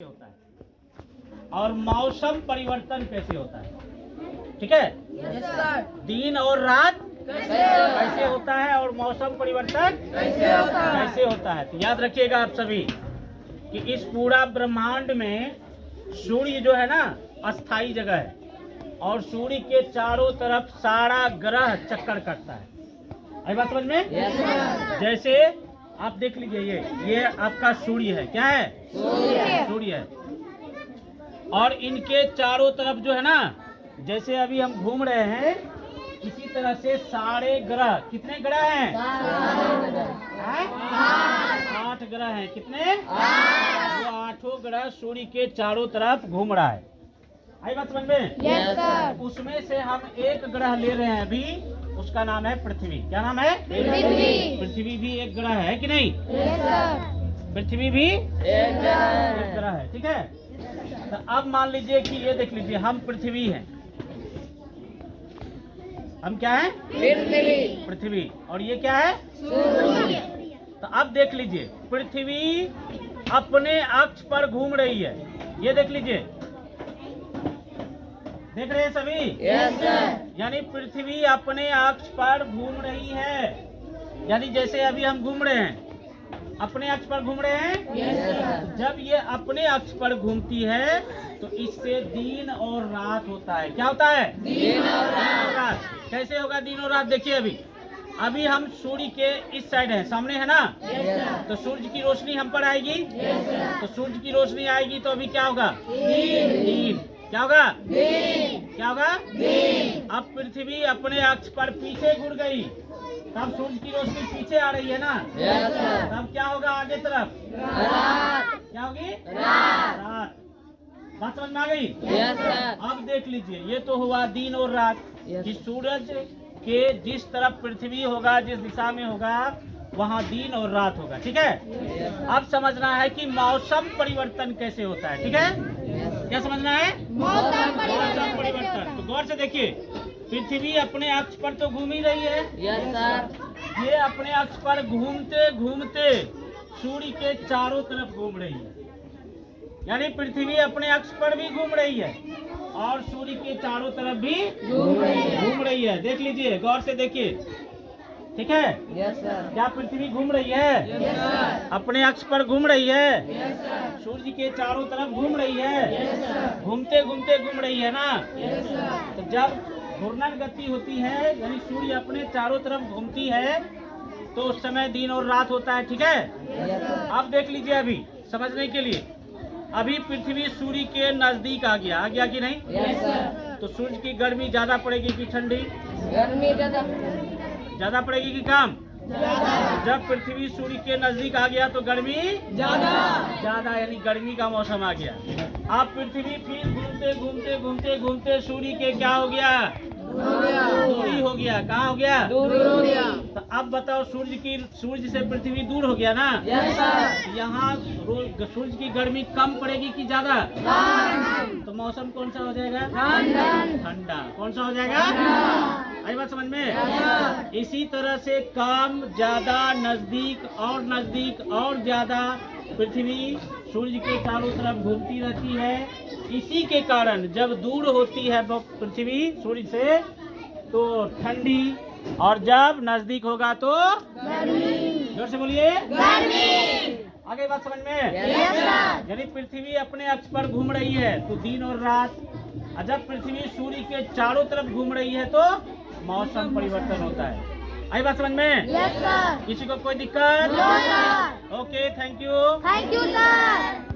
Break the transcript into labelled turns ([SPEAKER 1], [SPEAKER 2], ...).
[SPEAKER 1] होता है और मौसम परिवर्तन कैसे होता है। ठीक है,
[SPEAKER 2] यस सर।
[SPEAKER 1] दिन और रात कैसे होता है और मौसम परिवर्तन कैसे होता है। तो याद रखिएगा आप सभी कि इस पूरा ब्रह्मांड में सूर्य जो है ना अस्थाई जगह है और सूर्य के चारों तरफ सारा ग्रह चक्कर काटता है। आई बात समझ में?
[SPEAKER 2] Yes sir.
[SPEAKER 1] जैसे आप देख लीजिए, ये आपका सूर्य है। क्या है? सूर्य है। और इनके चारों तरफ जो है ना, जैसे अभी हम घूम रहे हैं, इसी तरह से सारे ग्रह, कितने ग्रह हैं? 8 ग्रह हैं। कितने? वो 8 ग्रह सूर्य के चारों तरफ घूम रहा है। आई बात समझ में?
[SPEAKER 2] Yes sir.
[SPEAKER 1] उसमें से हम एक ग्रह ले रहे हैं अभी, उसका नाम है पृथ्वी। क्या नाम है? पृथ्वी भी एक ग्रह है कि नहीं?
[SPEAKER 2] Yes sir.
[SPEAKER 1] पृथ्वी भी एक ग्रह है। ठीक है, तो अब मान लीजिए कि ये देख लीजिए, हम पृथ्वी हैं। हम क्या है? पृथ्वी। और ये क्या है? सूर्य। तो अब देख लीजिए, पृथ्वी अपने अक्ष पर घूम रही है। ये देख लीजिए, देख रहे हैं सभी?
[SPEAKER 2] Yes sir.
[SPEAKER 1] यानी पृथ्वी अपने अक्ष पर घूम रही है। यानी जैसे अभी हम घूम रहे हैं, अपने अक्ष पर घूम रहे हैं।
[SPEAKER 2] Yes sir.
[SPEAKER 1] जब ये अपने अक्ष पर घूमती है तो इससे दिन और रात होता है। क्या होता है?
[SPEAKER 2] दिन और
[SPEAKER 1] रात। कैसे होगा दिन और रात? देखिए, अभी हम सूर्य के इस साइड हैं, सामने है ना, तो सूर्य की रोशनी हम पर आएगी। तो सूर्य की रोशनी आएगी तो अभी क्या होगा? दिन। क्या होगा? क्या होगा? अब पृथ्वी अपने अक्ष पर पीछे घुर गई, तब सूर्य की रोशनी पीछे आ रही है ना, तब क्या होगा? आगे तरफ क्या होगी? रात। बात समझ में आ गई?
[SPEAKER 2] Yes sir.
[SPEAKER 1] अब देख लीजिए, ये तो हुआ दिन और रात कि सूरज के जिस तरफ पृथ्वी होगा, जिस दिशा में होगा, वहाँ दिन और रात होगा। ठीक है, अब समझना है कि मौसम परिवर्तन कैसे होता है। ठीक है, क्या समझना है? मौसम परिवर्तन। तो गौर से देखिए, पृथ्वी अपने अक्ष पर तो घूम ही रही है।
[SPEAKER 2] Yes sir.
[SPEAKER 1] ये अपने अक्ष पर घूमते घूमते सूर्य के चारों तरफ घूम रही है। यानी पृथ्वी अपने अक्ष पर भी घूम रही है और सूर्य के चारों तरफ भी घूम रही है। देख लीजिए, गौर से देखिए। ठीक है,
[SPEAKER 2] यस सर।
[SPEAKER 1] क्या पृथ्वी घूम रही है?
[SPEAKER 2] Yes sir.
[SPEAKER 1] अपने अक्ष पर घूम रही है।
[SPEAKER 2] Yes sir.
[SPEAKER 1] सूर्य के चारों तरफ घूम रही है।
[SPEAKER 2] Yes sir.
[SPEAKER 1] घूमते घूमते घूम रही है ना।
[SPEAKER 2] Yes sir.
[SPEAKER 1] तो जब घूर्णन गति होती है, यानी सूर्य अपने चारों तरफ घूमती है, तो उस समय दिन और रात होता है। ठीक है,
[SPEAKER 2] यस सर।
[SPEAKER 1] अब देख लीजिए, अभी समझने के लिए, अभी पृथ्वी सूर्य के नजदीक आ गया कि नहीं?
[SPEAKER 2] Yes sir.
[SPEAKER 1] तो सूर्य की गर्मी ज्यादा पड़ेगी कि ठंडी?
[SPEAKER 2] गर्मी
[SPEAKER 1] ज्यादा पड़ेगी कि कम? जब पृथ्वी सूर्य के नजदीक आ गया तो गर्मी ज्यादा, यानी गर्मी का मौसम आ गया। अब पृथ्वी फिर घूमते घूमते घूमते घूमते सूर्य के क्या हो गया? दूरी हो गया। कहाँ हो गया?
[SPEAKER 2] दूरी हो गया।
[SPEAKER 1] तो अब बताओ, सूर्य से पृथ्वी दूर हो गया ना।
[SPEAKER 2] Yes sir.
[SPEAKER 1] यहाँ सूर्य की गर्मी कम पड़ेगी कि ज्यादा? तो मौसम कौन सा हो जाएगा? ठंडा। कौन सा हो जाएगा? आई बात समझ में? इसी तरह से कम, ज्यादा, नजदीक और ज्यादा पृथ्वी सूर्य के चारों तरफ घूमती रहती है। इसी के कारण जब दूर होती है पृथ्वी सूर्य से तो ठंडी, और जब नजदीक होगा तो जोर से बोलिए, आगे बात समझ में? यानी पृथ्वी अपने अक्ष पर घूम रही है तो दिन और रात, और जब पृथ्वी सूर्य के चारों तरफ घूम रही है तो मौसम परिवर्तन होता है। आई बात समझ में?
[SPEAKER 2] Yes sir.
[SPEAKER 1] किसी को कोई दिक्कत? Okay, thank you.
[SPEAKER 2] Thank you sir.